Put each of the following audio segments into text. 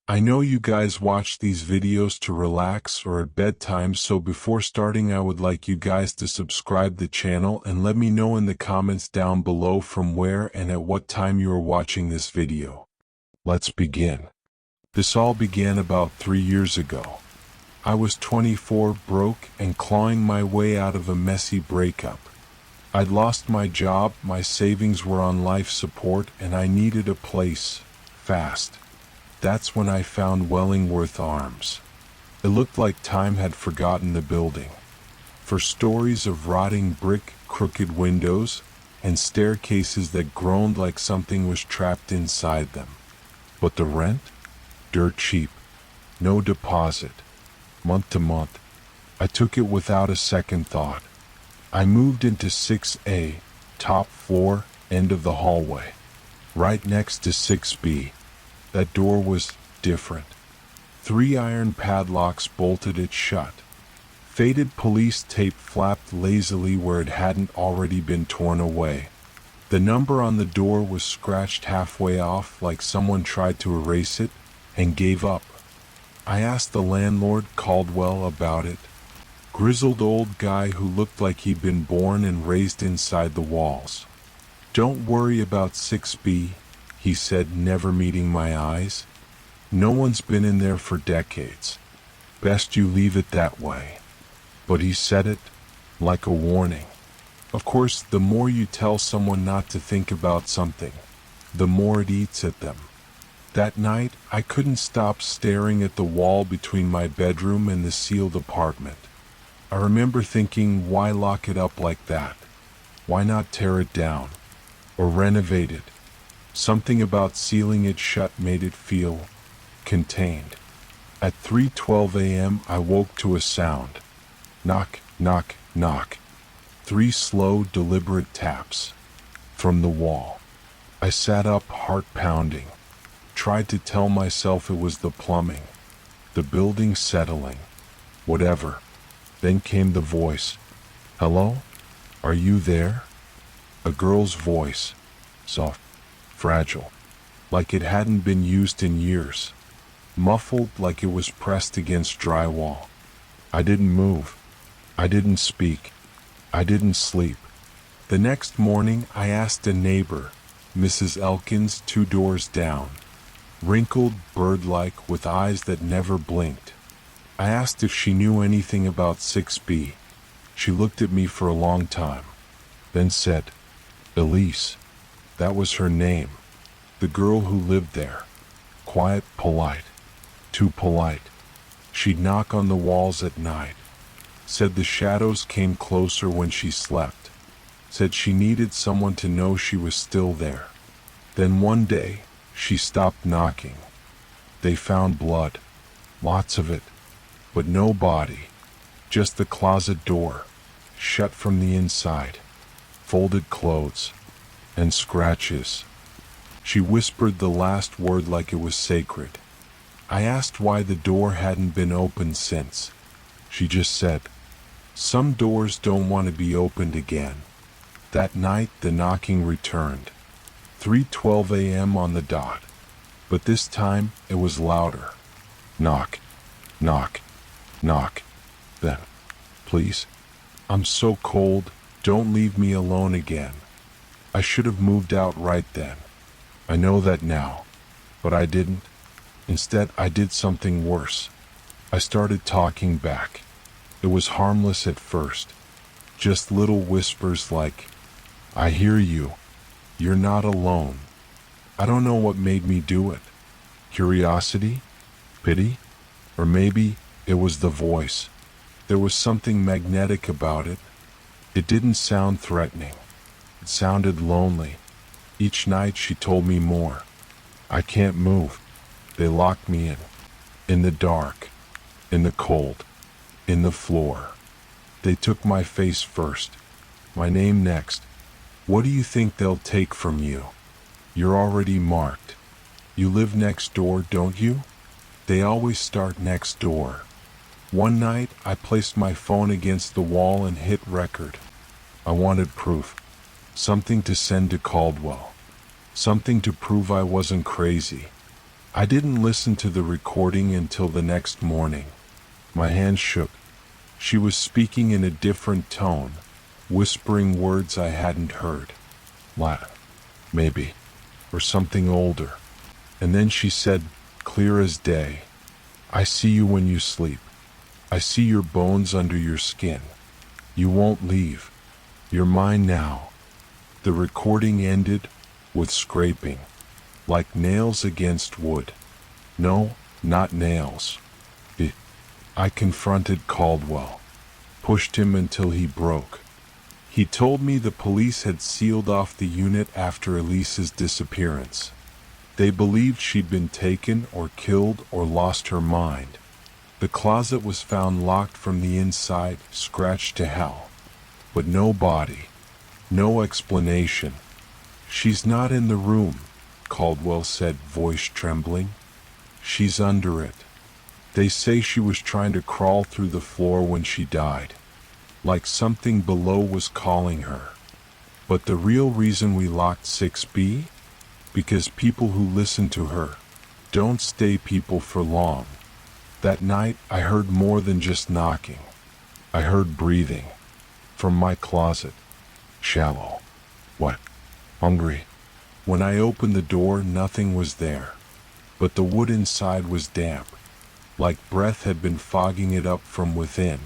I know you guys watch these videos to relax or at bedtime, so before starting I would like you guys to subscribe the channel and let me know in the comments down below from where and at what time you are watching this video. Let's begin. This all began about 3 years ago. I was 24, broke, and clawing my way out of a messy breakup. I'd lost my job, my savings were on life support, and I needed a place, fast. That's when I found Wellingworth Arms. It looked like time had forgotten the building. For stories of rotting brick, crooked windows, and staircases that groaned like something was trapped inside them. But the rent? Dirt cheap. No deposit. Month to month. I took it without a second thought. I moved into 6A, top floor, end of the hallway. Right next to 6B. That door was different. 3 iron padlocks bolted it shut. Faded police tape flapped lazily where it hadn't already been torn away. The number on the door was scratched halfway off like someone tried to erase it and gave up. I asked the landlord, Caldwell, about it. Grizzled old guy who looked like he'd been born and raised inside the walls. "Don't worry about 6B, he said, never meeting my eyes. No one's been in there for decades. Best you leave it that way. But he said it like a warning. Of course, the more you tell someone not to think about something, the more it eats at them. That night, I couldn't stop staring at the wall between my bedroom and the sealed apartment. I remember thinking, why lock it up like that? Why not tear it down? Or renovate it? Something about sealing it shut made it feel contained. At 3:12 a.m. I woke to a sound. Knock, knock, knock. 3 slow, deliberate taps. From the wall. I sat up, heart pounding. Tried to tell myself it was the plumbing. The building settling. Whatever. Then came the voice. "Hello? Are you there?" A girl's voice. Soft. Fragile, like it hadn't been used in years, muffled like it was pressed against drywall. I didn't move. I didn't speak. I didn't sleep. The next morning I asked a neighbor, Mrs. Elkins, 2 doors down, wrinkled, bird-like, with eyes that never blinked. I asked if she knew anything about 6B. She looked at me for a long time, then said, "Elise." That was her name, the girl who lived there. Quiet, polite, too polite. She'd knock on the walls at night. Said the shadows came closer when she slept. Said she needed someone to know she was still there. Then one day, she stopped knocking. They found blood, lots of it, but no body. Just the closet door, shut from the inside, folded clothes, and scratches. She whispered the last word like it was sacred. I asked why the door hadn't been opened since. She just said, "Some doors don't want to be opened again." That night the knocking returned. 3:12 a.m. on the dot. But this time it was louder. Knock, knock, knock. Then, "Please, I'm so cold, don't leave me alone again." I should have moved out right then. I know that now, but I didn't. Instead, I did something worse. I started talking back. It was harmless at first. Just little whispers like, "I hear you. You're not alone." I don't know what made me do it. Curiosity? Pity? Or maybe it was the voice. There was something magnetic about it. It didn't sound threatening. It sounded lonely. Each night she told me more. "I can't move. They locked me in the dark, in the cold, in the floor. They took my face first, my name next. What do you think they'll take from you? You're already marked. You live next door, don't you? They always start next door." One night I placed my phone against the wall and hit record. I wanted proof. Something to send to Caldwell. Something to prove I wasn't crazy. I didn't listen to the recording until the next morning. My hands shook. She was speaking in a different tone, whispering words I hadn't heard. Latin, maybe, or something older. And then she said, clear as day, I see you when you sleep. I see your bones under your skin. You won't leave. You're mine now. The recording ended with scraping, like nails against wood. No, not nails. I confronted Caldwell, pushed him until he broke. He told me the police had sealed off the unit after Elise's disappearance. They believed she'd been taken or killed or lost her mind. The closet was found locked from the inside, scratched to hell. But no body, no explanation. She's not in the room, Caldwell said, voice trembling. She's under it. They say she was trying to crawl through the floor when she died, like something below was calling her. But the real reason we locked 6B? Because people who listen to her don't stay people for long. That night I heard more than just knocking. I heard breathing. From my closet. Shallow. What? Hungry. When I opened the door, nothing was there. But the wood inside was damp, like breath had been fogging it up from within,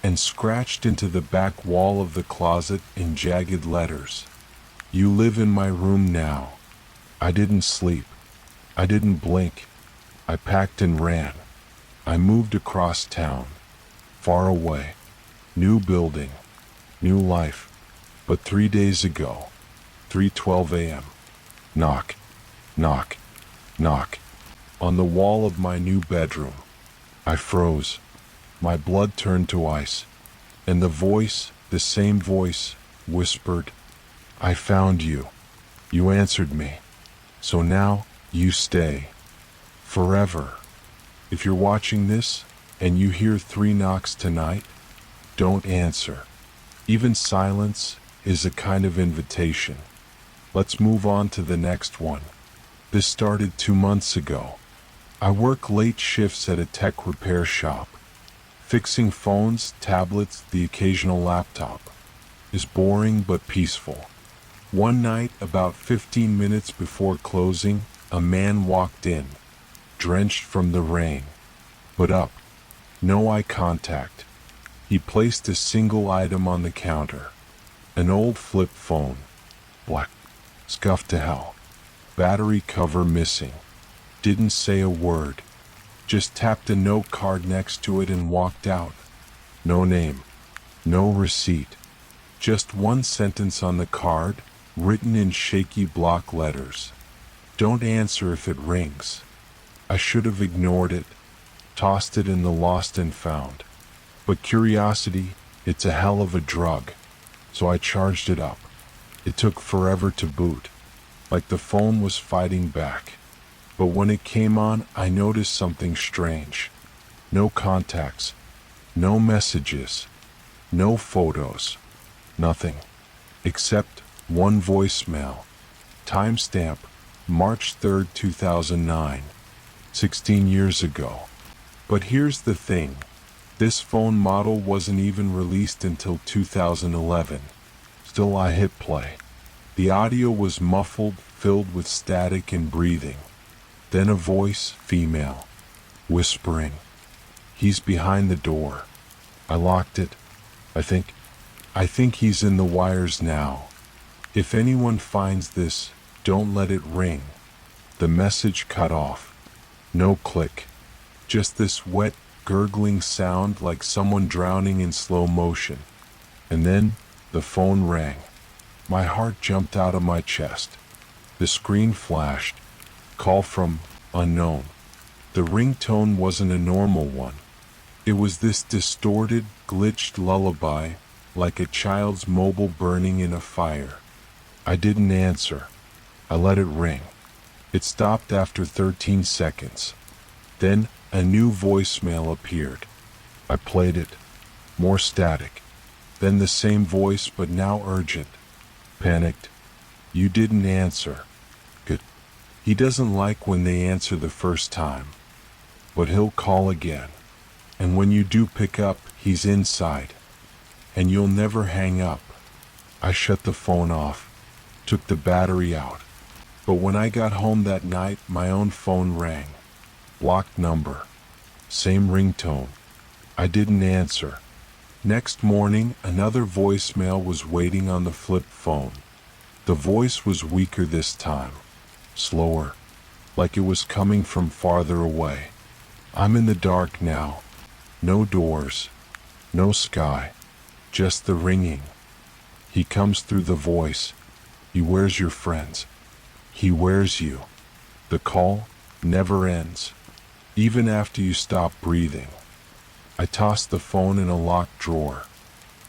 and scratched into the back wall of the closet in jagged letters. You live in my room now. I didn't sleep. I didn't blink. I packed and ran. I moved across town. Far away. New building. New life. But 3 days ago, 3:12 a.m., knock, knock, knock, on the wall of my new bedroom. I froze. My blood turned to ice. And the voice, the same voice, whispered, I found you. You answered me. So now, you stay. Forever. If you're watching this, and you hear 3 knocks tonight, don't answer. Even silence is a kind of invitation. Let's move on to the next one. This started 2 months ago. I work late shifts at a tech repair shop. Fixing phones, tablets, the occasional laptop is boring but peaceful. One night, about 15 minutes before closing, a man walked in, drenched from the rain, but up. No eye contact. He placed a single item on the counter. An old flip phone. Black. Scuffed to hell. Battery cover missing. Didn't say a word. Just tapped a note card next to it and walked out. No name. No receipt. Just one sentence on the card, written in shaky block letters. Don't answer if it rings. I should have ignored it, tossed it in the lost and found. But curiosity, it's a hell of a drug. So I charged it up. It took forever to boot, like the phone was fighting back. But when it came on, I noticed something strange. No contacts, no messages, no photos, nothing, except one voicemail. Timestamp, March 3rd, 2009, 16 years ago. But here's the thing. This phone model wasn't even released until 2011. Still, I hit play. The audio was muffled, filled with static and breathing. Then a voice, female, whispering, he's behind the door. I locked it. I think he's in the wires now. If anyone finds this, don't let it ring. The message cut off. No click. Just this wet, gurgling sound like someone drowning in slow motion. And then, the phone rang. My heart jumped out of my chest. The screen flashed. Call from unknown. The ringtone wasn't a normal one. It was this distorted, glitched lullaby, like a child's mobile burning in a fire. I didn't answer. I let it ring. It stopped after 13 seconds. Then, a new voicemail appeared. I played it. More static. Then the same voice, but now urgent. Panicked. You didn't answer. He doesn't like when they answer the first time, but he'll call again. And when you do pick up, he's inside, and you'll never hang up. I shut the phone off, took the battery out. But when I got home that night, my own phone rang. Blocked number. Same ringtone. I didn't answer. Next morning, another voicemail was waiting on the flip phone. The voice was weaker this time. Slower. Like it was coming from farther away. I'm in the dark now. No doors. No sky. Just the ringing. He comes through the voice. He wears your friends. He wears you. The call never ends, even after you stop breathing. I tossed the phone in a locked drawer.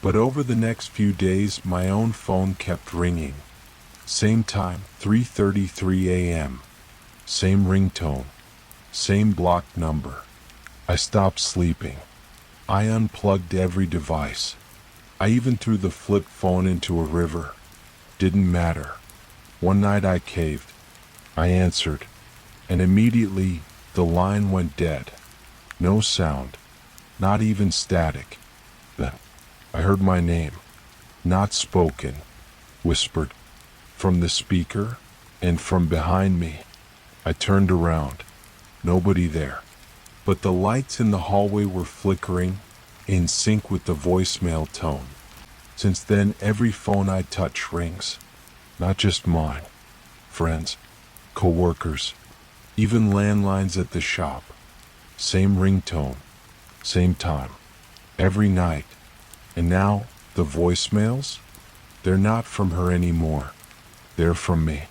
But over the next few days, my own phone kept ringing. Same time, 3:33 a.m. Same ringtone. Same blocked number. I stopped sleeping. I unplugged every device. I even threw the flip phone into a river. Didn't matter. One night I caved. I answered, and immediately the line went dead. No sound, not even static. Then I heard my name, not spoken, whispered, from the speaker and from behind me. I turned around. Nobody there. But the lights in the hallway were flickering, in sync with the voicemail tone. Since then, every phone I touch rings. Not just mine. Friends, co-workers, even landlines at the shop. Same ringtone, same time, every night. And now, the voicemails? They're not from her anymore. They're from me.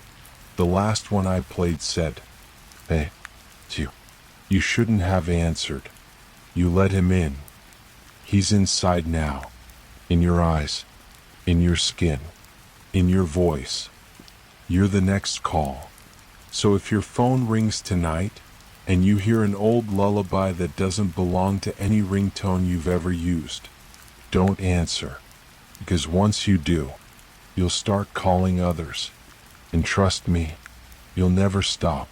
The last one I played said, "Hey, it's you. You shouldn't have answered. You let him in. He's inside now. In your eyes, in your skin, in your voice. You're the next call. So if your phone rings tonight, and you hear an old lullaby that doesn't belong to any ringtone you've ever used, don't answer. Because once you do, you'll start calling others. And trust me, you'll never stop.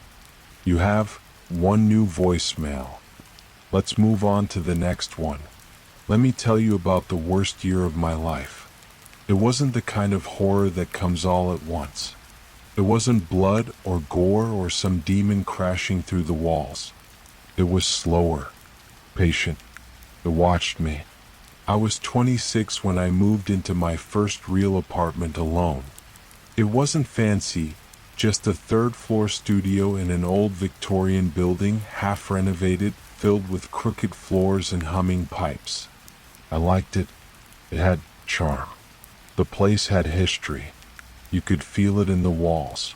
You have one new voicemail. Let's move on to the next one. Let me tell you about the worst year of my life. It wasn't the kind of horror that comes all at once. It wasn't blood or gore or some demon crashing through the walls. It was slower, patient. It watched me. I was 26 when I moved into my first real apartment alone. It wasn't fancy, just a third-floor studio in an old Victorian building, half renovated, filled with crooked floors and humming pipes. I liked it. It had charm. The place had history. You could feel it in the walls.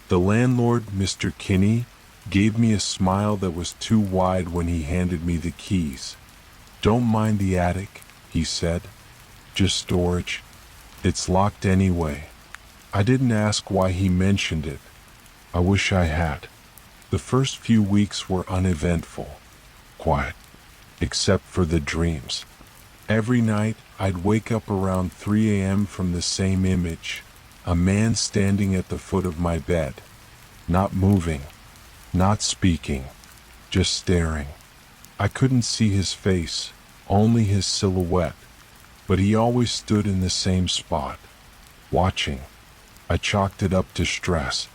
The landlord, Mr. Kinney, gave me a smile that was too wide when he handed me the keys. "Don't mind the attic," he said. "Just storage. It's locked anyway." I didn't ask why he mentioned it. I wish I had. The first few weeks were uneventful, quiet, except for the dreams. Every night, I'd wake up around 3 a.m. from the same image, a man standing at the foot of my bed, not moving, not speaking, just staring. I couldn't see his face, only his silhouette, but he always stood in the same spot, watching. I chalked it up to stress.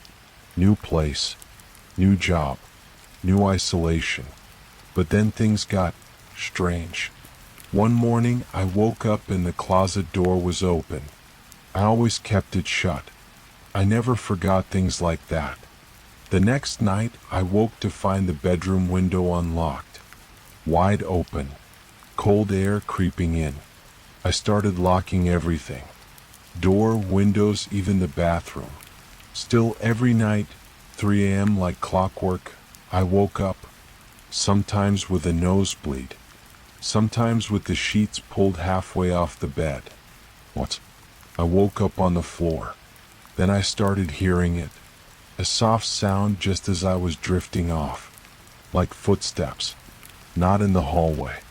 New place, new job, new isolation. But then things got strange. One morning, I woke up and the closet door was open. I always kept it shut. I never forgot things like that. The next night, I woke to find the bedroom window unlocked, wide open, cold air creeping in. I started locking everything. Door, windows, even the bathroom. Still every night, 3 a.m. like clockwork, I woke up, sometimes with a nosebleed, sometimes with the sheets pulled halfway off the bed. What? I woke up on the floor. Then I started hearing it, a soft sound just as I was drifting off, like footsteps, not in the hallway,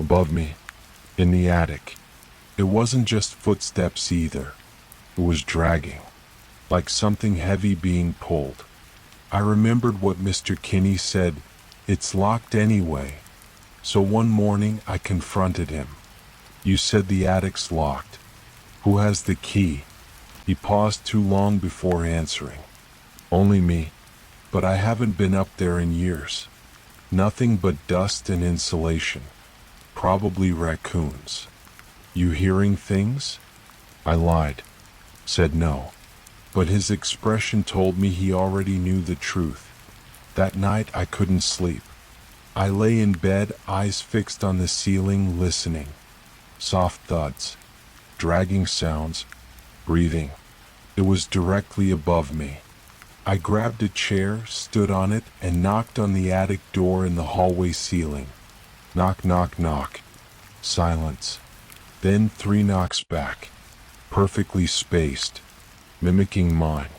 above me, in the attic. It wasn't just footsteps either. It was dragging, like something heavy being pulled. I remembered what Mr. Kinney said, "It's locked anyway." So one morning I confronted him. "You said the attic's locked. Who has the key?" He paused too long before answering. "Only me. But I haven't been up there in years. Nothing but dust and insulation. Probably raccoons." "You hearing things?" I lied. Said no. But his expression told me he already knew the truth. That night I couldn't sleep. I lay in bed, eyes fixed on the ceiling, listening. Soft thuds. Dragging sounds. Breathing. It was directly above me. I grabbed a chair, stood on it, and knocked on the attic door in the hallway ceiling. Knock, knock, knock. Silence. Then 3 knocks back. Perfectly spaced. Mimicking mine.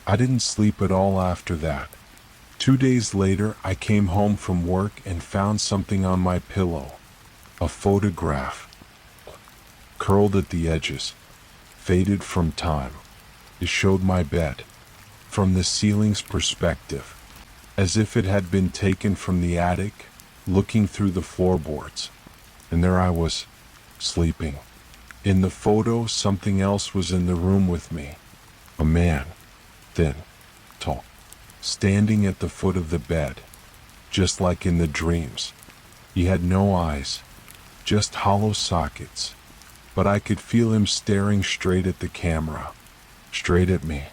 I didn't sleep at all after that. 2 days later, I came home from work and found something on my pillow. A photograph. Curled at the edges. Faded from time. It showed my bed. From the ceiling's perspective. As if it had been taken from the attic, looking through the floorboards. And there I was, sleeping. In the photo, something else was in the room with me. A man. Thin. Tall. Standing at the foot of the bed. Just like in the dreams. He had no eyes. Just hollow sockets. But I could feel him staring straight at the camera. Straight at me.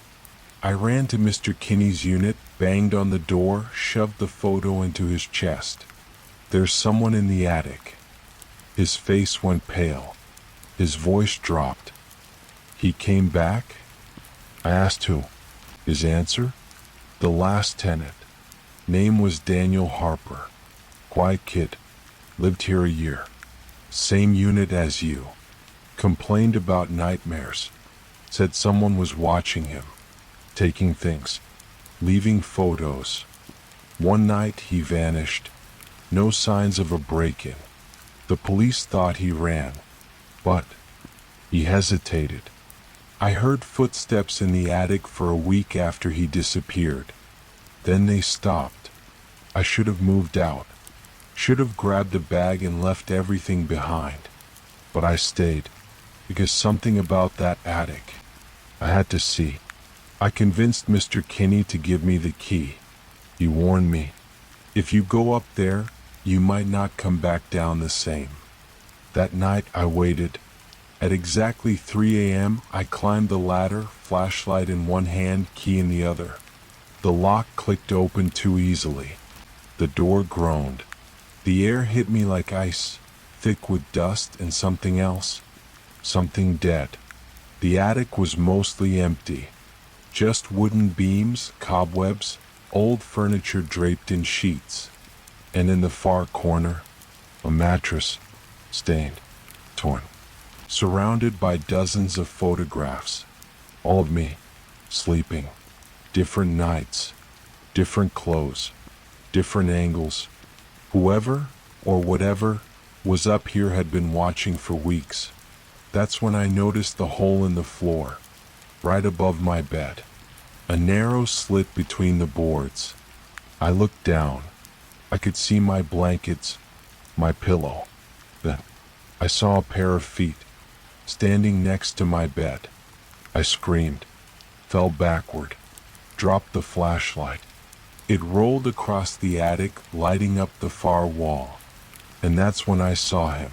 I ran to Mr. Kinney's unit, banged on the door, shoved the photo into his chest. "There's someone in the attic." His face went pale. His voice dropped. "He came back?" I asked who. His answer? "The last tenant. Name was Daniel Harper. Quiet kid. Lived here a year. Same unit as you. Complained about nightmares. Said someone was watching him. Taking things. Leaving photos. One night he vanished. No signs of a break-in. The police thought he ran. But he hesitated. I heard footsteps in the attic for a week after he disappeared. Then they stopped. I should have moved out. Should have grabbed a bag and left everything behind. But I stayed. Because something about that attic. I had to see. I convinced Mr. Kinney to give me the key. He warned me. If you go up there, you might not come back down the same. That night I waited. At exactly 3 a.m., I climbed the ladder, flashlight in one hand, key in the other. The lock clicked open too easily. The door groaned. The air hit me like ice, thick with dust and something else. Something dead. The attic was mostly empty. Just wooden beams, cobwebs, old furniture draped in sheets. And in the far corner, a mattress, stained, torn. Surrounded by dozens of photographs. All of me, sleeping. Different nights. Different clothes. Different angles. Whoever, or whatever, was up here had been watching for weeks. That's when I noticed the hole in the floor. Right above my bed. A narrow slit between the boards. I looked down. I could see my blankets, my pillow. Then, I saw a pair of feet. Standing next to my bed. I screamed, fell backward, dropped the flashlight. It rolled across the attic, lighting up the far wall. And that's when I saw him.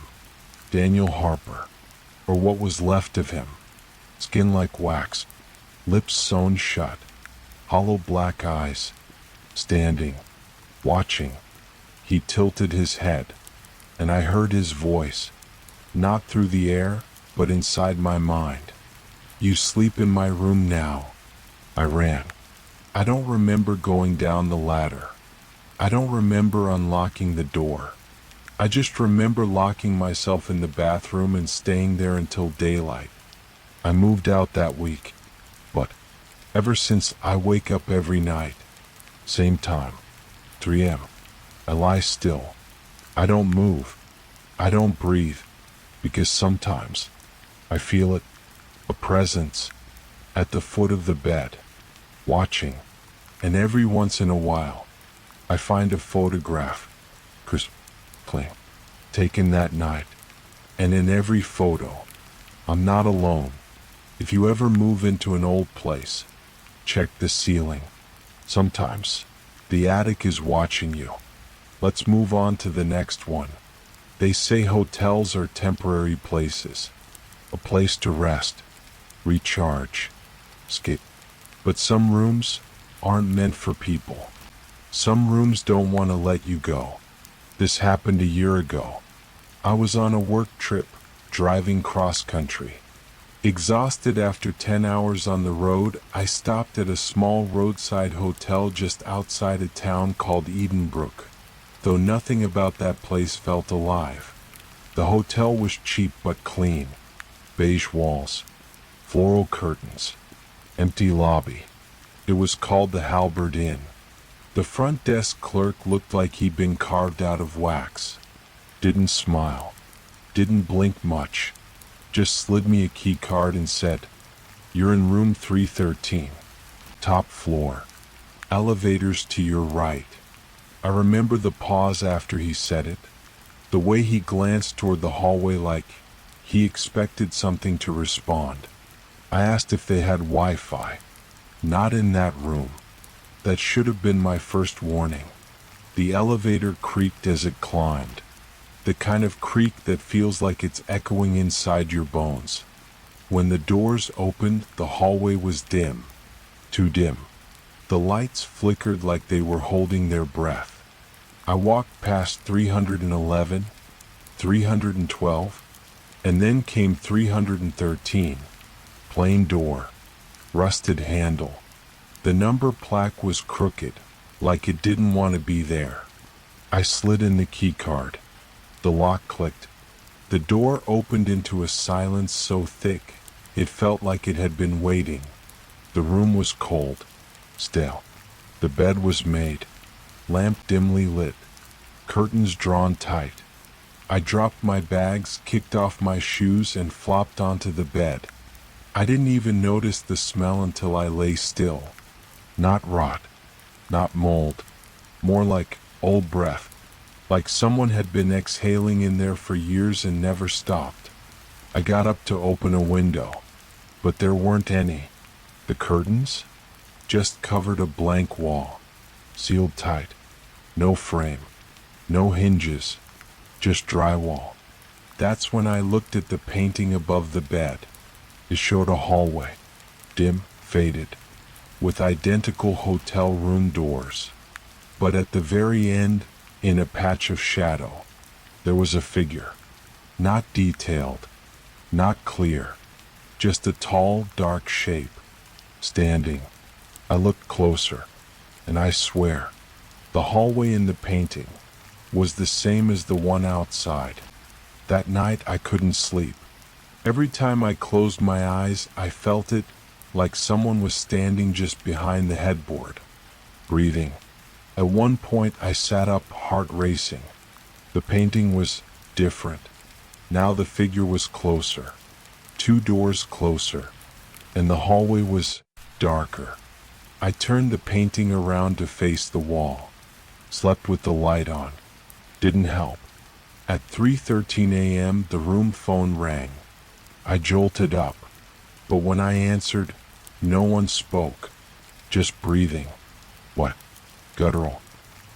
Daniel Harper, or what was left of him. Skin like wax, lips sewn shut, hollow black eyes. Standing, watching. He tilted his head, and I heard his voice, not through the air, but inside my mind. "You sleep in my room now." I ran. I don't remember going down the ladder. I don't remember unlocking the door. I just remember locking myself in the bathroom and staying there until daylight. I moved out that week. But ever since, I wake up every night. Same time. 3 a.m. I lie still. I don't move. I don't breathe. Because sometimes I feel it, a presence, at the foot of the bed, watching, And every once in a while, I find a photograph, clean, taken that night. And in every photo, I'm not alone. If you ever move into an old place, check the ceiling. Sometimes, the attic is watching you. Let's move on to the next one. They say hotels are temporary places, a place to rest, recharge, escape. But some rooms aren't meant for people. Some rooms don't want to let you go. This happened a year ago. I was on a work trip, driving cross-country. Exhausted after 10 hours on the road, I stopped at a small roadside hotel just outside a town called Edenbrook. Though nothing about that place felt alive. The hotel was cheap but clean. Beige walls, floral curtains, empty lobby. It was called the Halberd Inn. The front desk clerk looked like he'd been carved out of wax. Didn't smile. Didn't blink much. Just slid me a key card and said, "You're in room 313. Top floor. Elevators to your right." I remember the pause after he said it. The way he glanced toward the hallway like he expected something to respond. I asked if they had Wi-Fi. Not in that room. That should have been my first warning. The elevator creaked as it climbed. The kind of creak that feels like it's echoing inside your bones. When the doors opened, the hallway was dim. Too dim. The lights flickered like they were holding their breath. I walked past 311, 312, and then came 313. Plain door. Rusted handle. The number plaque was crooked, like it didn't want to be there. I slid in the key card. The lock clicked. The door opened into a silence so thick, it felt like it had been waiting. The room was cold, stale. The bed was made, lamp dimly lit, curtains drawn tight. I dropped my bags, kicked off my shoes, and flopped onto the bed. I didn't even notice the smell until I lay still. Not rot, not mold, more like old breath. Like someone had been exhaling in there for years and never stopped. I got up to open a window, but there weren't any. The curtains just covered a blank wall, sealed tight. No frame, no hinges, just drywall. That's when I looked at the painting above the bed. It showed a hallway, dim, faded, with identical hotel room doors. But at the very end, in a patch of shadow, there was a figure. Not detailed, not clear, just a tall, dark shape, standing. I looked closer, and I swear, the hallway in the painting was the same as the one outside. That night I couldn't sleep. Every time I closed my eyes, I felt it, like someone was standing just behind the headboard, breathing. At one point I sat up, heart racing. The painting was different. Now the figure was closer, 2 doors closer, and the hallway was darker. I turned the painting around to face the wall. Slept with the light on. Didn't help. At 3:13 a.m. the room phone rang. I jolted up, but when I answered, no one spoke, just breathing. What? Guttural,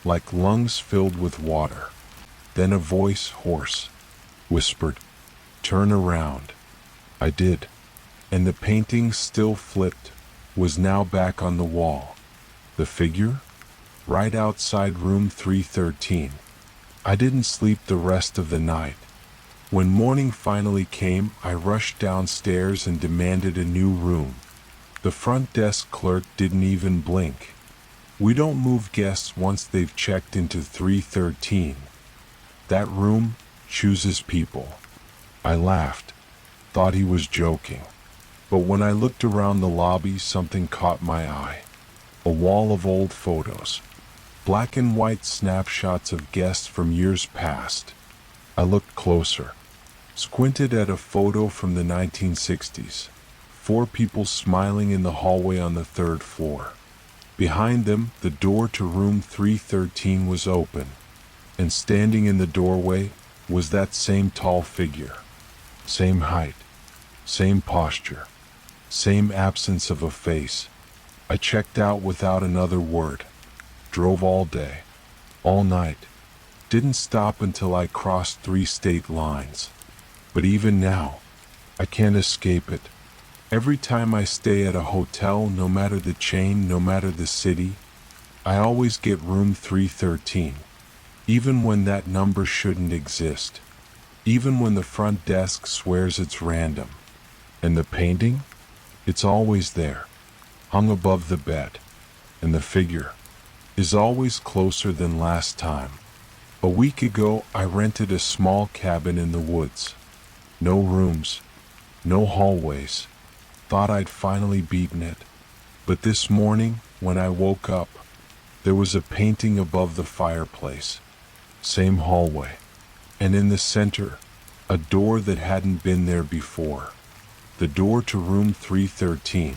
like lungs filled with water. Then a voice, hoarse, whispered, "Turn around." I did, and the painting, still flipped, was now back on the wall. The figure? Right outside room 313. I didn't sleep the rest of the night. When morning finally came, I rushed downstairs and demanded a new room. The front desk clerk didn't even blink. "We don't move guests once they've checked into 313. That room chooses people." I laughed, thought he was joking. But when I looked around the lobby, something caught my eye. A wall of old photos. Black and white snapshots of guests from years past. I looked closer. Squinted at a photo from the 1960s. 4 people smiling in the hallway on the 3rd floor. Behind them, the door to room 313 was open, and standing in the doorway was that same tall figure. Same height, same posture, same absence of a face. I checked out without another word. Drove all day, all night. Didn't stop until I crossed 3 state lines. But even now, I can't escape it. Every time I stay at a hotel, no matter the chain, no matter the city, I always get room 313. Even when that number shouldn't exist. Even when the front desk swears it's random. And the painting? It's always there, hung above the bed. And the figure is always closer than last time. A week ago, I rented a small cabin in the woods. No rooms, no hallways. Thought I'd finally beaten it. But this morning, when I woke up, there was a painting above the fireplace. Same hallway. And in the center, a door that hadn't been there before. The door to room 313.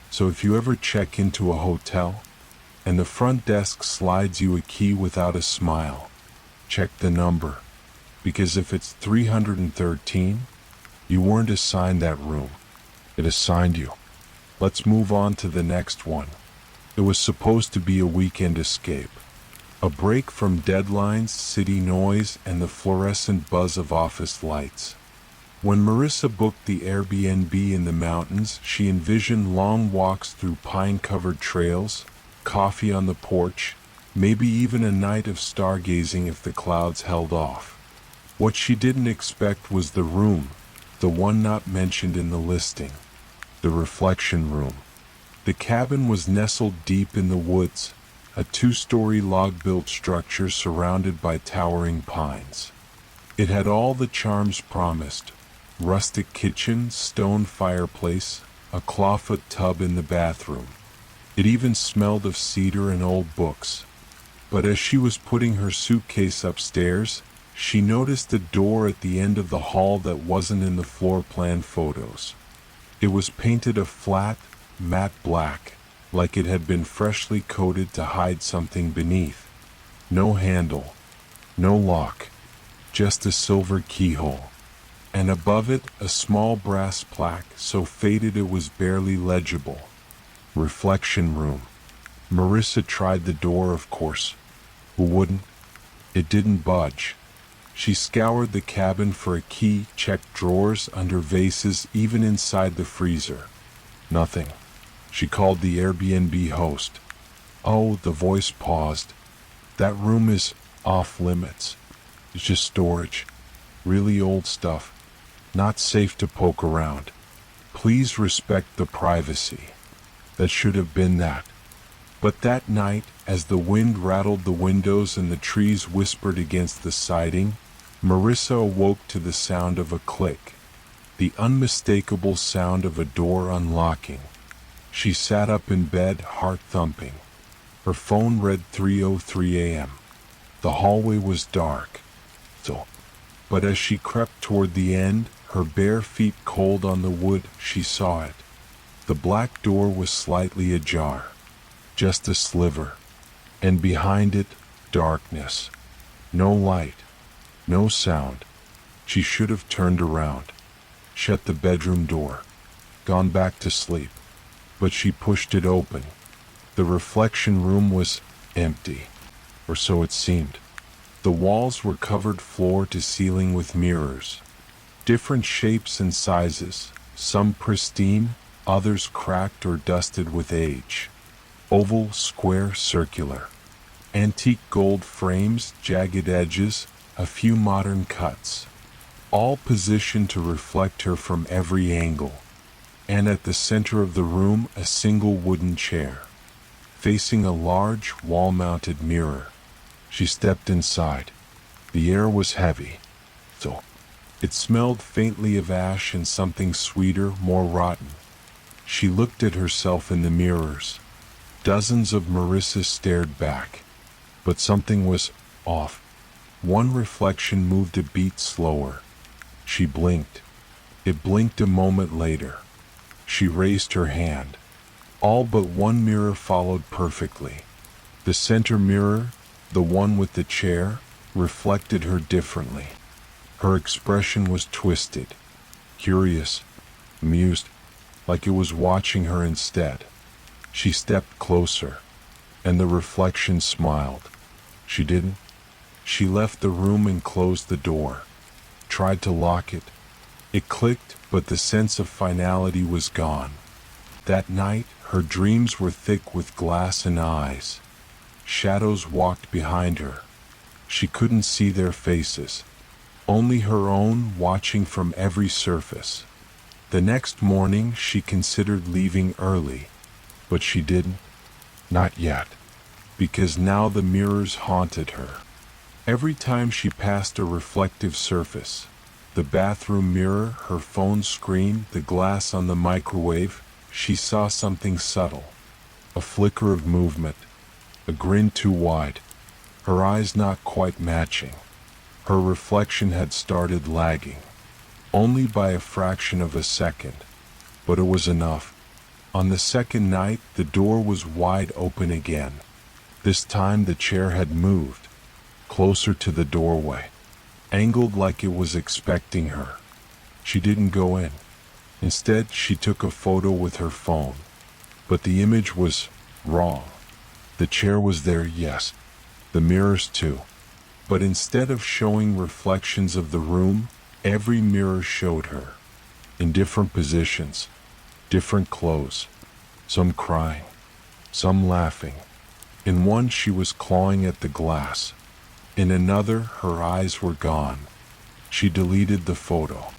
So if you ever check into a hotel, and the front desk slides you a key without a smile, check the number. Because if it's 313, you weren't assigned that room. It assigned you. Let's move on to the next one. It was supposed to be a weekend escape. A break from deadlines, city noise, and the fluorescent buzz of office lights. When Marissa booked the Airbnb in the mountains, she envisioned long walks through pine-covered trails, coffee on the porch, maybe even a night of stargazing if the clouds held off. What she didn't expect was the room, the one not mentioned in the listing. The reflection room. The cabin was nestled deep in the woods, a 2-story log-built structure surrounded by towering pines. It had all the charms promised: rustic kitchen, stone fireplace, a clawfoot tub in the bathroom. It even smelled of cedar and old books. But as she was putting her suitcase upstairs, she noticed a door at the end of the hall that wasn't in the floor plan photos. It was painted a flat, matte black, like it had been freshly coated to hide something beneath. No handle, no lock, just a silver keyhole. And above it, a small brass plaque so faded it was barely legible. Reflection room. Marissa tried the door, of course. Who wouldn't? It didn't budge. She scoured the cabin for a key, checked drawers, under vases, even inside the freezer. Nothing. She called the Airbnb host. Oh, the voice paused. That room is off limits. It's just storage. Really old stuff. Not safe to poke around. Please respect the privacy. That should have been that. But that night, as the wind rattled the windows and the trees whispered against the siding, Marissa awoke to the sound of a click. The unmistakable sound of a door unlocking. She sat up in bed, heart thumping. Her phone read 3:03 a.m. The hallway was dark. But as she crept toward the end, her bare feet cold on the wood, she saw it. The black door was slightly ajar. Just a sliver. And behind it, darkness. No light. No sound. She should have turned around. Shut the bedroom door. Gone back to sleep. But she pushed it open. The reflection room was empty. Or so it seemed. The walls were covered floor to ceiling with mirrors. Different shapes and sizes, some pristine, others cracked or dusted with age. Oval, square, circular. Antique gold frames, jagged edges, a few modern cuts. All positioned to reflect her from every angle. And at the center of the room, a single wooden chair, facing a large, wall-mounted mirror. She stepped inside. The air was heavy. It smelled faintly of ash and something sweeter, more rotten. She looked at herself in the mirrors. Dozens of Marissa stared back. But something was off. One reflection moved a beat slower. She blinked. It blinked a moment later. She raised her hand. All but one mirror followed perfectly. The center mirror, the one with the chair, reflected her differently. Her expression was twisted, curious, amused, like it was watching her instead. She stepped closer, and the reflection smiled. She didn't. She left the room and closed the door. Tried to lock it. It clicked, but the sense of finality was gone. That night, her dreams were thick with glass and eyes. Shadows walked behind her. She couldn't see their faces, only her own watching from every surface. The next morning, she considered leaving early, but she didn't. Not yet, because now the mirrors haunted her. Every time she passed a reflective surface, the bathroom mirror, her phone screen, the glass on the microwave, she saw something subtle. A flicker of movement, a grin too wide, her eyes not quite matching. Her reflection had started lagging, only by a fraction of a second, but it was enough. On the second night, the door was wide open again. This time the chair had moved, closer to the doorway, angled like it was expecting her. She didn't go in. Instead, she took a photo with her phone. But the image was wrong. The chair was there, yes. The mirrors too. But instead of showing reflections of the room, every mirror showed her. In different positions, different clothes. Some crying, some laughing. In one, she was clawing at the glass. In another, her eyes were gone. She deleted the photo.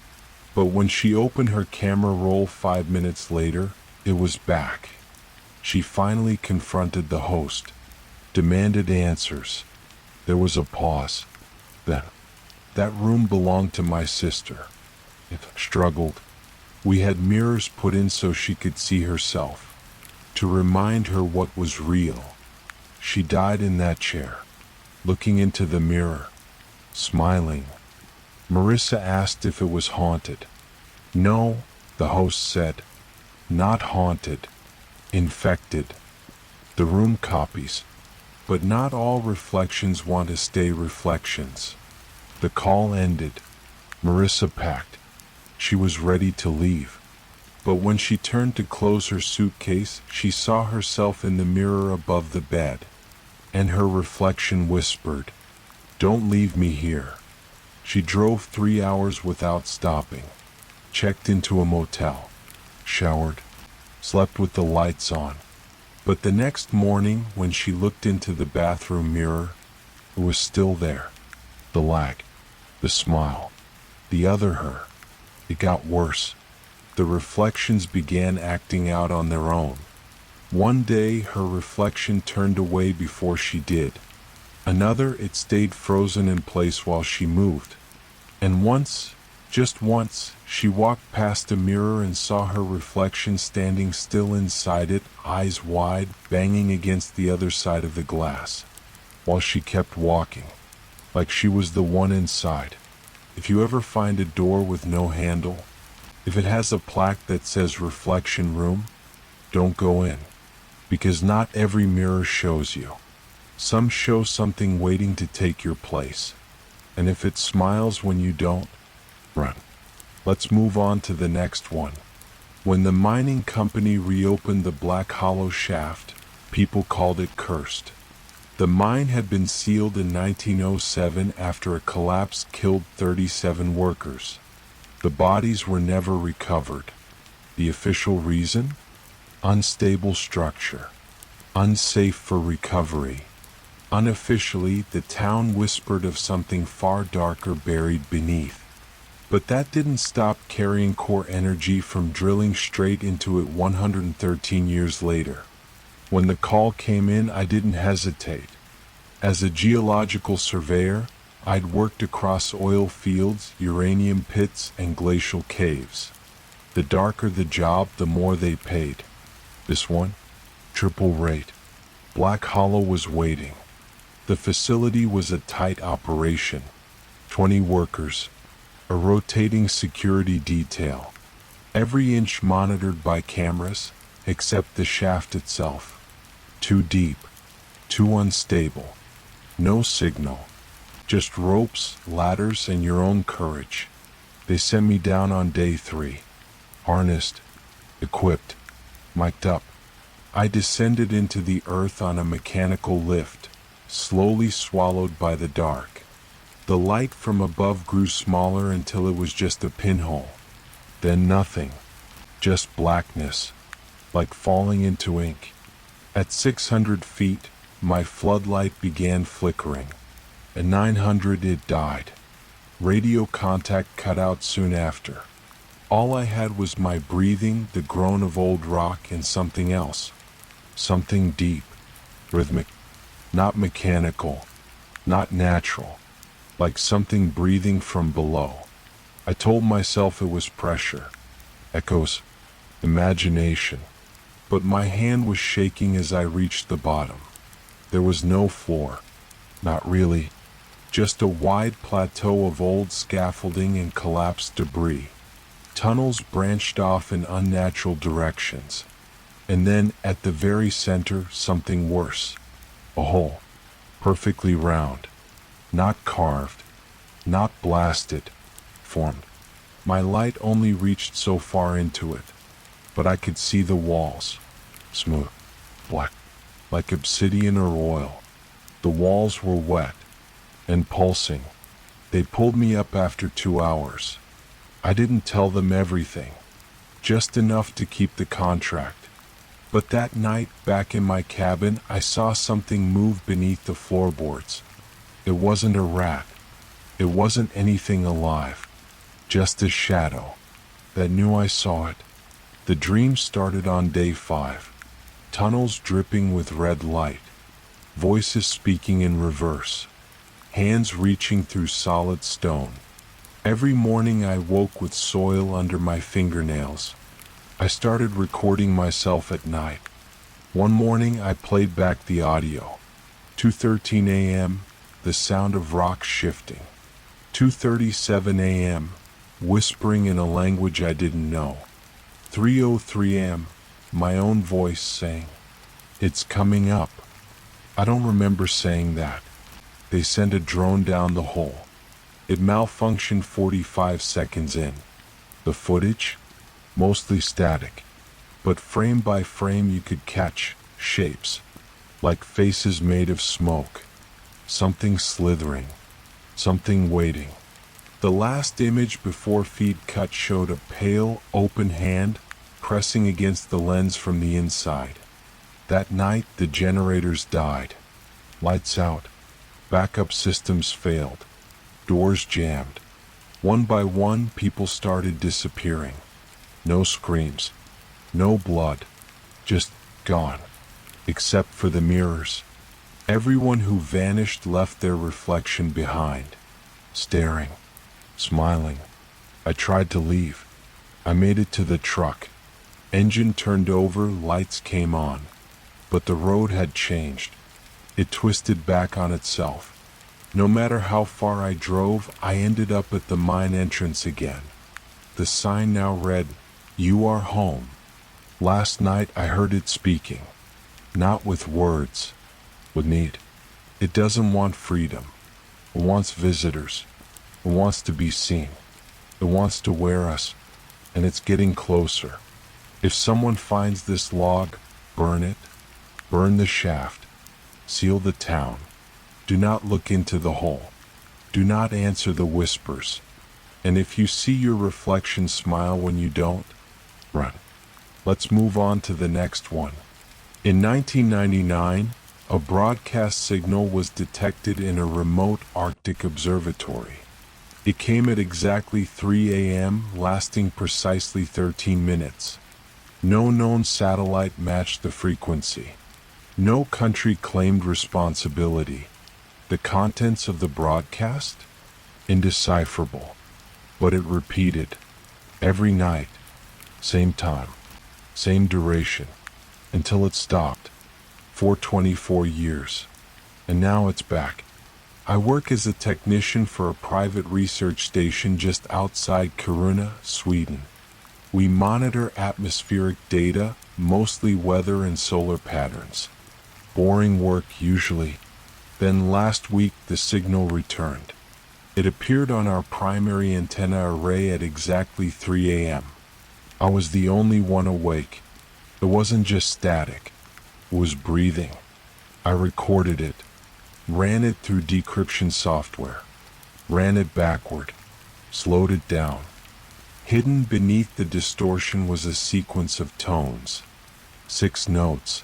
But when she opened her camera roll 5 minutes later, it was back. She finally confronted the host, demanded answers. There was a pause. Then, that room belonged to my sister. It struggled. We had mirrors put in so she could see herself, to remind her what was real. She died in that chair, looking into the mirror, smiling. Marissa asked if it was haunted. No, the host said. Not haunted. Infected. The room copies. But not all reflections want to stay reflections. The call ended. Marissa packed. She was ready to leave. But when she turned to close her suitcase, she saw herself in the mirror above the bed. And her reflection whispered, "Don't leave me here." She drove 3 hours without stopping, checked into a motel, showered, slept with the lights on. But the next morning, when she looked into the bathroom mirror, it was still there. The lag, the smile, the other her. It got worse. The reflections began acting out on their own. One day, her reflection turned away before she did. Another, it stayed frozen in place while she moved. And once, just once, she walked past a mirror and saw her reflection standing still inside it, eyes wide, banging against the other side of the glass, while she kept walking, like she was the one inside. If you ever find a door with no handle, if it has a plaque that says reflection room, don't go in, because not every mirror shows you. Some show something waiting to take your place. And if it smiles when you don't, run. Let's move on to the next one. When the mining company reopened the Black Hollow shaft, people called it cursed. The mine had been sealed in 1907 after a collapse killed 37 workers. The bodies were never recovered. The official reason? Unstable structure. Unsafe for recovery. Unofficially, the town whispered of something far darker buried beneath. But that didn't stop carrying core energy from drilling straight into it 113 years later. When the call came in, I didn't hesitate. As a geological surveyor, I'd worked across oil fields, uranium pits, and glacial caves. The darker the job, the more they paid. This one? Triple rate. Black Hollow was waiting. The facility was a tight operation. 20 workers. A rotating security detail. Every inch monitored by cameras. except the shaft itself. Too deep, too unstable. No signal, just ropes, ladders, and your own courage. They sent me down on day 3. Harnessed, equipped, mic'd up. I descended into the earth on a mechanical lift, slowly swallowed by the dark. The light from above grew smaller until it was just a pinhole. Then nothing, just blackness, like falling into ink. At 600 feet, my floodlight began flickering. At 900 it died. Radio contact cut out soon after. All I had was my breathing, the groan of old rock, and something else. Something deep, rhythmic, not mechanical, not natural, like something breathing from below. I told myself it was pressure, echoes, imagination, but my hand was shaking as I reached the bottom. There was no floor, not really, just a wide plateau of old scaffolding and collapsed debris. Tunnels branched off in unnatural directions. And then, at the very center, something worse. A hole, perfectly round, not carved, not blasted, formed. My light only reached so far into it, but I could see the walls, smooth, black, like obsidian or oil. The walls were wet and pulsing. They pulled me up after 2 hours. I didn't tell them everything, just enough to keep the contract. But that night, back in my cabin, I saw something move beneath the floorboards. It wasn't a rat. It wasn't anything alive. Just a shadow that knew I saw it. The dream started on day 5. Tunnels dripping with red light. Voices speaking in reverse. Hands reaching through solid stone. Every morning I woke with soil under my fingernails. I started recording myself at night. One morning I played back the audio. 2:13 a.m., the sound of rocks shifting. 2:37 a.m., whispering in a language I didn't know. 3:03 a.m., my own voice saying, "It's coming up." I don't remember saying that. They sent a drone down the hole. It malfunctioned 45 seconds in. The footage? Mostly static, but frame by frame you could catch shapes, like faces made of smoke. Something slithering, something waiting. The last image before feed cut showed a pale, open hand pressing against the lens from the inside. That night the generators died. Lights out. Backup systems failed. Doors jammed. One by one, people started disappearing. No screams, no blood, just gone, except for the mirrors. Everyone who vanished left their reflection behind, staring, smiling. I tried to leave. I made it to the truck. Engine turned over, lights came on. But the road had changed. It twisted back on itself. No matter how far I drove, I ended up at the mine entrance again. The sign now read, "You are home." Last night I heard it speaking, not with words, with need. It doesn't want freedom. It wants visitors. It wants to be seen. It wants to wear us, and it's getting closer. If someone finds this log, burn it. Burn the shaft. Seal the town. Do not look into the hole. Do not answer the whispers. And if you see your reflection smile when you don't, run. Let's move on to the next one. In 1999, a broadcast signal was detected in a remote Arctic observatory. It came at exactly 3 a.m., lasting precisely 13 minutes. No known satellite matched the frequency. No country claimed responsibility. The contents of the broadcast? Indecipherable. But it repeated. Every night. Same time. Same duration. Until it stopped. For 24 years. And now it's back. I work as a technician for a private research station just outside Kiruna, Sweden. We monitor atmospheric data, mostly weather and solar patterns. Boring work usually. Then last week the signal returned. It appeared on our primary antenna array at exactly 3 a.m. I was the only one awake. It wasn't just static. It was breathing. I recorded it, ran it through decryption software, ran it backward, slowed it down. Hidden beneath the distortion was a sequence of tones. 6 notes.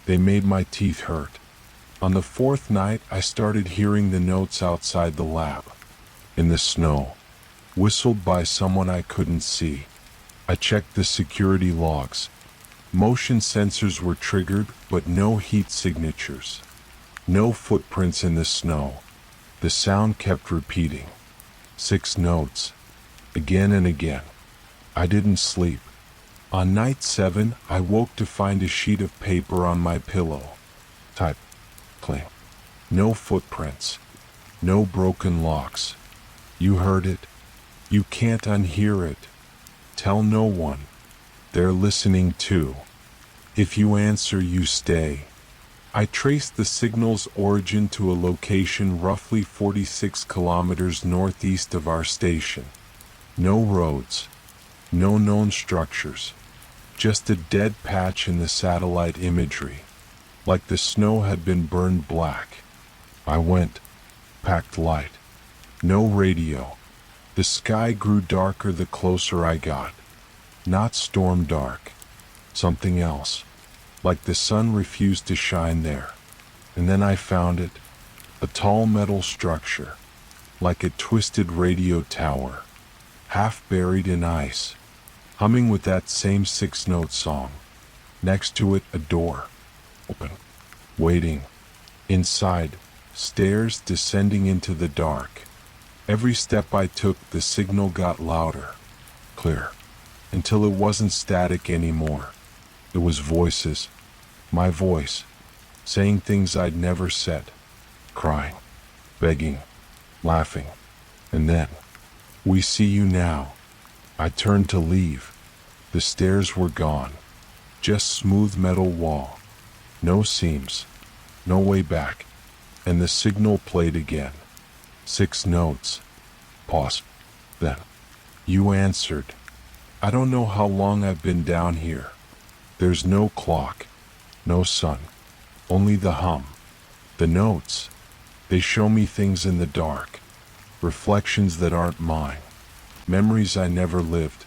They made my teeth hurt. On the 4th night, I started hearing the notes outside the lab. In the snow. Whistled by someone I couldn't see. I checked the security logs. Motion sensors were triggered, but no heat signatures. No footprints in the snow. The sound kept repeating. 6 notes. Again and again. I didn't sleep. On night 7, I woke to find a sheet of paper on my pillow. Type. Cling. No footprints. No broken locks. You heard it. You can't unhear it. Tell no one. They're listening too. If you answer, you stay. I traced the signal's origin to a location roughly 46 kilometers northeast of our station. No roads. No known structures. Just a dead patch in the satellite imagery. Like the snow had been burned black. I went. Packed light. No radio. The sky grew darker the closer I got. Not storm dark. Something else. Like the sun refused to shine there. And then I found it. A tall metal structure. Like a twisted radio tower. Half buried in ice. Humming with that same 6-note song. Next to it, a door. Open. Waiting. Inside, stairs descending into the dark. Every step I took, the signal got louder. Clear. Until it wasn't static anymore. It was voices. My voice. Saying things I'd never said. Crying. Begging. Laughing. And then, we see you now. I turned to leave. The stairs were gone. Just smooth metal wall. No seams. No way back. And the signal played again. 6 notes. Pause. Then. You answered. I don't know how long I've been down here. There's no clock. No sun. Only the hum. The notes. They show me things in the dark. Reflections that aren't mine. Memories I never lived.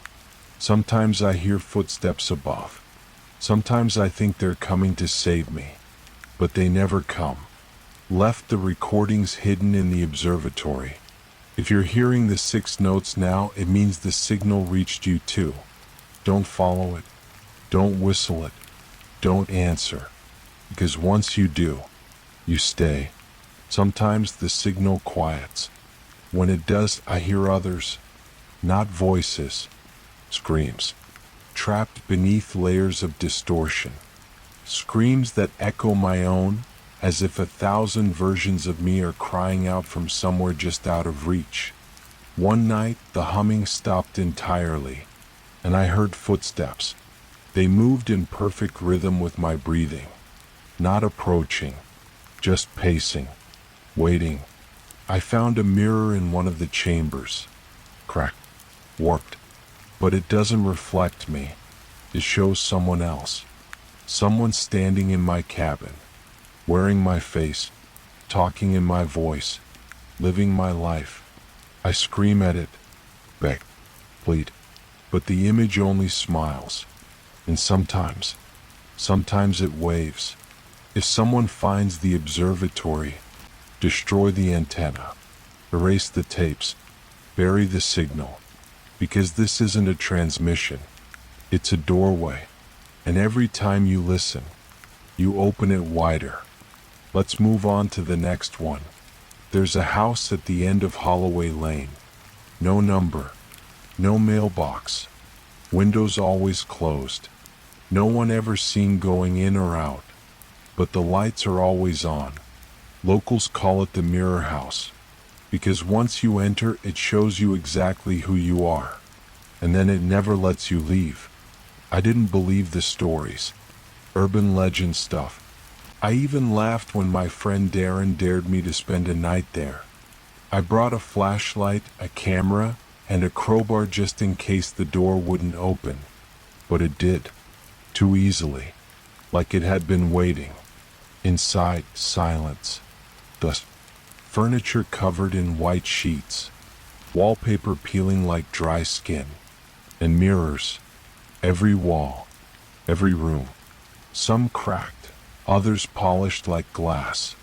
Sometimes I hear footsteps above. Sometimes I think they're coming to save me. But they never come. Left the recordings hidden in the observatory. If you're hearing the 6 notes now, it means the signal reached you too. Don't follow it. Don't whistle it. Don't answer. Because once you do, you stay. Sometimes the signal quiets. When it does, I hear others. Not voices. Screams. Trapped beneath layers of distortion. Screams that echo my own, as if 1,000 versions of me are crying out from somewhere just out of reach. One night, the humming stopped entirely, and I heard footsteps. They moved in perfect rhythm with my breathing. Not approaching, just pacing, waiting. I found a mirror in one of the chambers. Cracked, warped. But it doesn't reflect me. It shows someone else. Someone standing in my cabin. Wearing my face, talking in my voice, living my life. I scream at it, beg, plead, but the image only smiles. And sometimes it waves. If someone finds the observatory, destroy the antenna, erase the tapes, bury the signal, because this isn't a transmission, it's a doorway, and every time you listen, you open it wider. Let's move on to the next one. There's a house at the end of Holloway Lane. No number. No mailbox. Windows always closed. No one ever seen going in or out. But the lights are always on. Locals call it the mirror house. Because once you enter, it shows you exactly who you are. and then it never lets you leave. I didn't believe the stories, urban legend stuff. I even laughed when my friend Darren dared me to spend a night there. I brought a flashlight, a camera, and a crowbar just in case the door wouldn't open. But it did. Too easily. Like it had been waiting. Inside, silence. Thus, furniture covered in white sheets. Wallpaper peeling like dry skin. And mirrors. Every wall. Every room. Some cracked. Others polished like glass.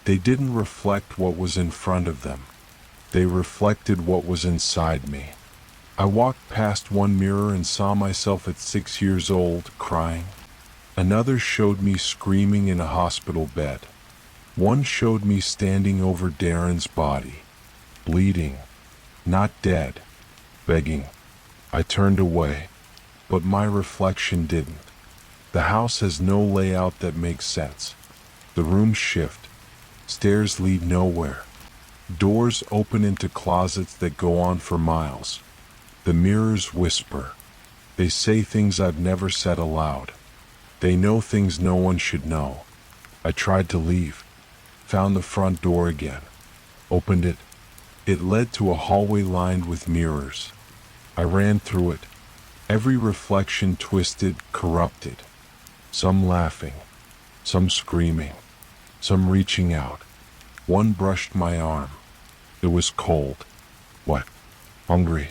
They didn't reflect what was in front of them. They reflected what was inside me. I walked past one mirror and saw myself at 6 years old, crying. Another showed me screaming in a hospital bed. One showed me standing over Darren's body, bleeding, not dead, begging. I turned away, but my reflection didn't. The house has no layout that makes sense. The rooms shift. Stairs lead nowhere. Doors open into closets that go on for miles. The mirrors whisper. They say things I've never said aloud. They know things no one should know. I tried to leave. Found the front door again. Opened it. It led to a hallway lined with mirrors. I ran through it. Every reflection twisted, corrupted. Some laughing. Some screaming. Some reaching out. One brushed my arm. It was cold. Wet. Hungry.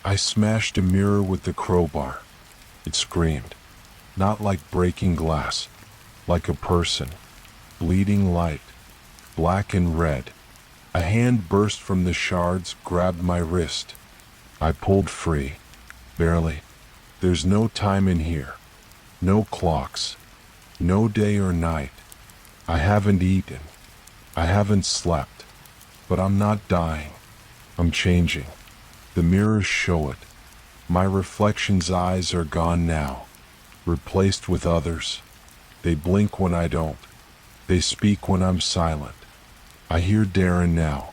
I smashed a mirror with the crowbar. It screamed. Not like breaking glass. Like a person. Bleeding light. Black and red. A hand burst from the shards, grabbed my wrist. I pulled free. Barely. There's no time in here. No clocks. No day or night. I haven't eaten. I haven't slept. But I'm not dying. I'm changing. The mirrors show it. My reflection's eyes are gone now. Replaced with others. They blink when I don't. They speak when I'm silent. I hear Darren now.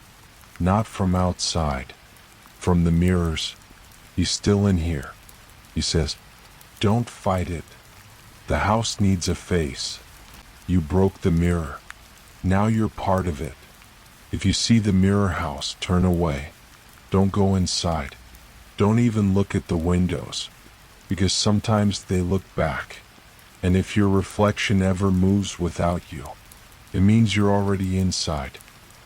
Not from outside. From the mirrors. He's still in here. He says, "Don't fight it. The house needs a face. You broke the mirror. Now you're part of it. If you see the mirror house, turn away. Don't go inside. Don't even look at the windows. Because sometimes they look back. And if your reflection ever moves without you, it means you're already inside."